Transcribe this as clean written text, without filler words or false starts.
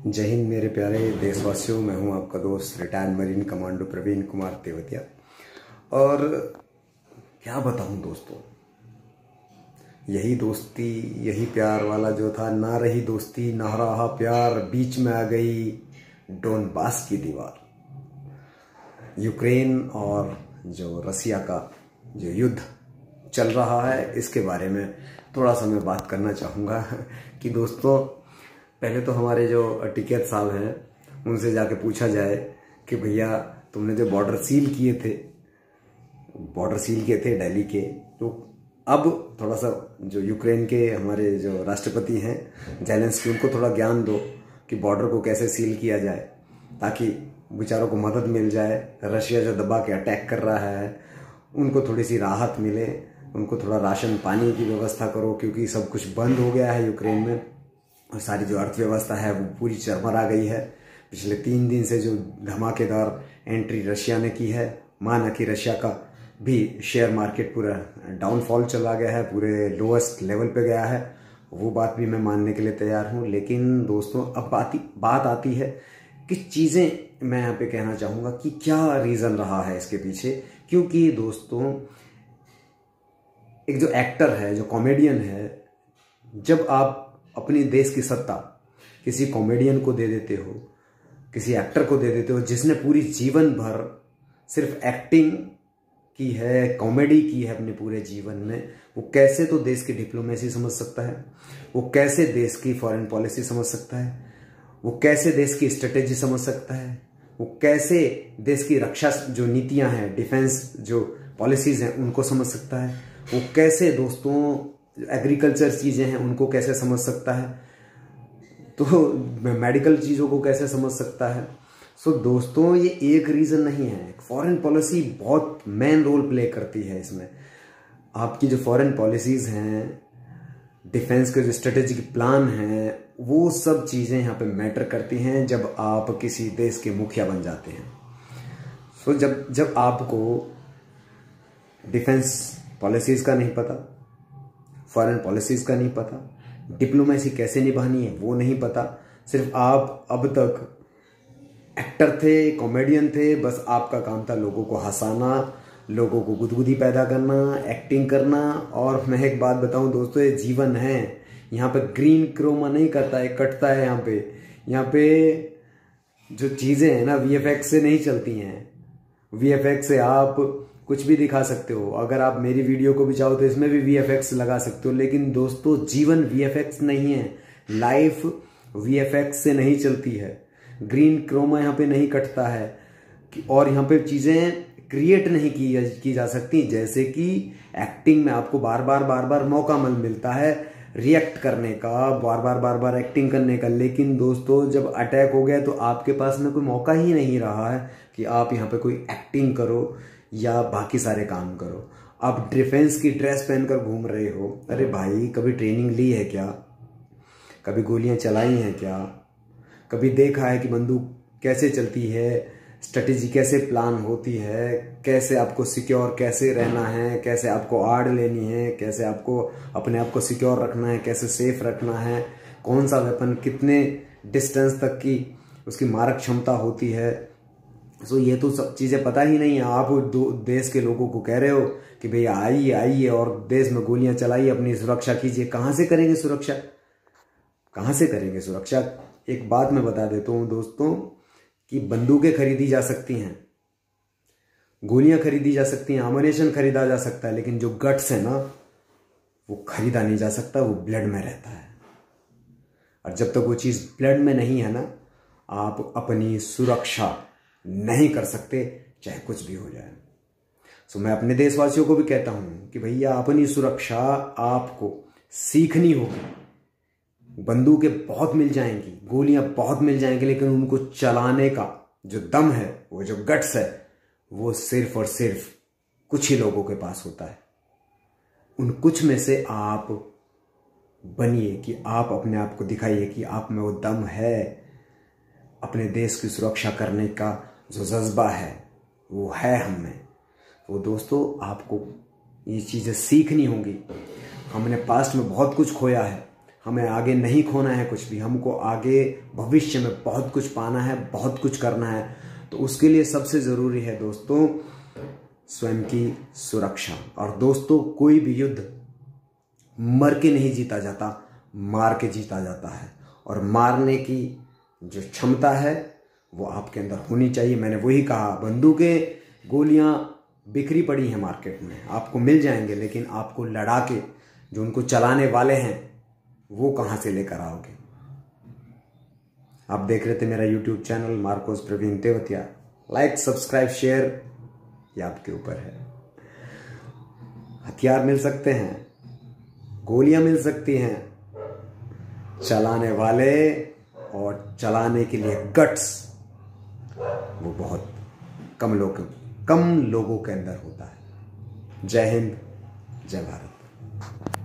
जय हिंद मेरे प्यारे देशवासियों। मैं हूं आपका दोस्त retired marine commando Praveen Kumar Tewatia. और क्या बताऊं दोस्तों, यही दोस्ती यही प्यार वाला जो था, ना रही दोस्ती ना रहा प्यार, बीच में आ गई डोनबास की दीवार। यूक्रेन और जो रसिया का जो युद्ध चल रहा है, इसके बारे में थोड़ा सा मैं बात करना चाहूँगा कि दोस्तों, पहले तो हमारे जो टिकैत साहब हैं उनसे जाके पूछा जाए कि भैया तुमने जो बॉर्डर सील किए थे दिल्ली के, तो अब थोड़ा सा जो यूक्रेन के हमारे जो राष्ट्रपति हैं जेलेंस्की, उनको थोड़ा ज्ञान दो कि बॉर्डर को कैसे सील किया जाए ताकि बेचारों को मदद मिल जाए। रशिया जो दबा के अटैक कर रहा है उनको थोड़ी सी राहत मिले, उनको थोड़ा राशन पानी की व्यवस्था करो, क्योंकि सब कुछ बंद हो गया है यूक्रेन में और सारी जो अर्थव्यवस्था है वो पूरी चरमरा गई है। पिछले 3 दिन से जो धमाकेदार एंट्री रशिया ने की है, माना कि रशिया का भी शेयर मार्केट पूरा डाउनफॉल चला गया है, पूरे लोएस्ट लेवल पे गया है, वो बात भी मैं मानने के लिए तैयार हूँ। लेकिन दोस्तों, अब बात आती है कि चीज़ें मैं यहाँ पे कहना चाहूँगा कि क्या रीज़न रहा है इसके पीछे। क्योंकि दोस्तों, एक जो एक्टर है, जो कॉमेडियन है, जब आप अपनी देश की सत्ता किसी कॉमेडियन को दे देते हो, किसी एक्टर को दे देते हो जिसने पूरी जीवन भर सिर्फ एक्टिंग की है, कॉमेडी की है अपने पूरे जीवन में, वो कैसे तो देश की डिप्लोमेसी समझ सकता है, वो कैसे देश की फॉरेन पॉलिसी समझ सकता है, वो कैसे देश की स्ट्रेटेजी समझ सकता है, वो कैसे देश की रक्षा जो नीतियां हैं, डिफेंस जो पॉलिसीज हैं उनको समझ सकता है, वो कैसे दोस्तों एग्रीकल्चर चीज़ें हैं उनको कैसे समझ सकता है, तो मेडिकल चीज़ों को कैसे समझ सकता है। सो दोस्तों, ये एक रीज़न नहीं है। फॉरेन पॉलिसी बहुत मेन रोल प्ले करती है इसमें। आपकी जो फॉरेन पॉलिसीज़ हैं, डिफेंस के जो स्ट्रेटेजिक प्लान हैं, वो सब चीज़ें यहाँ पे मैटर करती हैं जब आप किसी देश के मुखिया बन जाते हैं। सो जब आपको डिफेंस पॉलिसीज़ का नहीं पता, फॉरेन पॉलिसीज़ का नहीं पता, डिप्लोमेसी कैसे निभानी है वो नहीं पता, सिर्फ आप अब तक एक्टर थे, कॉमेडियन थे, बस आपका काम था लोगों को हंसाना, लोगों को गुदगुदी पैदा करना, एक्टिंग करना। और मैं एक बात बताऊं दोस्तों, ये जीवन है, यहाँ पे ग्रीन क्रोमा नहीं करता है, कटता है। यहाँ पे जो चीज़ें हैं ना, वीएफएक्स से नहीं चलती हैं। वीएफएक्स से आप कुछ भी दिखा सकते हो, अगर आप मेरी वीडियो को भी चाहो तो इसमें भी वीएफएक्स लगा सकते हो, लेकिन दोस्तों जीवन वीएफएक्स नहीं है, लाइफ वीएफएक्स से नहीं चलती है, ग्रीन क्रोमा यहाँ पे नहीं कटता है, और यहाँ पे चीज़ें क्रिएट नहीं की जा सकती। जैसे कि एक्टिंग में आपको बार बार मौका मिलता है रिएक्ट करने का, बार बार एक्टिंग करने का, लेकिन दोस्तों जब अटैक हो गया तो आपके पास में कोई मौका ही नहीं रहा है कि आप यहाँ पे कोई एक्टिंग करो या बाकी सारे काम करो। आप डिफेंस की ड्रेस पहनकर घूम रहे हो, अरे भाई कभी ट्रेनिंग ली है क्या? कभी गोलियां चलाई हैं क्या? कभी देखा है कि बंदूक कैसे चलती है, स्ट्रेटेजी कैसे प्लान होती है, कैसे आपको सिक्योर कैसे रहना है, कैसे आपको आड़ लेनी है, कैसे आपको अपने आप को सिक्योर रखना है, कैसे सेफ रखना है, कौन सा वेपन कितने डिस्टेंस तक की उसकी मारक क्षमता होती है। सो ये तो सब चीज़ें पता ही नहीं है। आप देश के लोगों को कह रहे हो कि भैया आइए और देश में गोलियां चलाइए, अपनी सुरक्षा कीजिए। कहाँ से करेंगे सुरक्षा? कहाँ से करेंगे सुरक्षा? एक बात मैं बता देता हूँ दोस्तों कि बंदूकें खरीदी जा सकती हैं, गोलियां खरीदी जा सकती हैं, एमुनिशन खरीदा जा सकता है, लेकिन जो गट्स है ना वो खरीदा नहीं जा सकता, वो ब्लड में रहता है। और जब तक वो चीज़ ब्लड में नहीं है ना, आप अपनी सुरक्षा नहीं कर सकते, चाहे कुछ भी हो जाए। सो मैं अपने देशवासियों को भी कहता हूं कि भैया अपनी सुरक्षा आपको सीखनी होगी। बंदूकें बहुत मिल जाएंगी, गोलियां बहुत मिल जाएंगी, लेकिन उनको चलाने का जो दम है, वो जो गट्स है, वो सिर्फ और सिर्फ कुछ ही लोगों के पास होता है। उन कुछ में से आप बनिए कि आप अपने आप को दिखाइए कि आप में वो दम है, अपने देश की सुरक्षा करने का जो जज्बा है वो है हम में। तो दोस्तों, आपको ये चीज़ें सीखनी होंगी। हमने पास्ट में बहुत कुछ खोया है, हमें आगे नहीं खोना है कुछ भी, हमको आगे भविष्य में बहुत कुछ पाना है, बहुत कुछ करना है। तो उसके लिए सबसे ज़रूरी है दोस्तों स्वयं की सुरक्षा। और दोस्तों कोई भी युद्ध मर के नहीं जीता जाता, मार के जीता जाता है। और मारने की जो क्षमता है वो आपके अंदर होनी चाहिए। मैंने वही कहा, बंदूकें गोलियां बिखरी पड़ी हैं मार्केट में, आपको मिल जाएंगे, लेकिन आपको लड़ा के जो उनको चलाने वाले हैं वो कहाँ से लेकर आओगे। आप देख रहे थे मेरा YouTube channel Marcos Praveen Tewatia. Like, subscribe, share ये आपके ऊपर है। हथियार मिल सकते हैं, गोलियां मिल सकती हैं, चलाने वाले और चलाने के लिए गट्स वो बहुत कम लोगों के अंदर होता है। जय हिंद, जय भारत।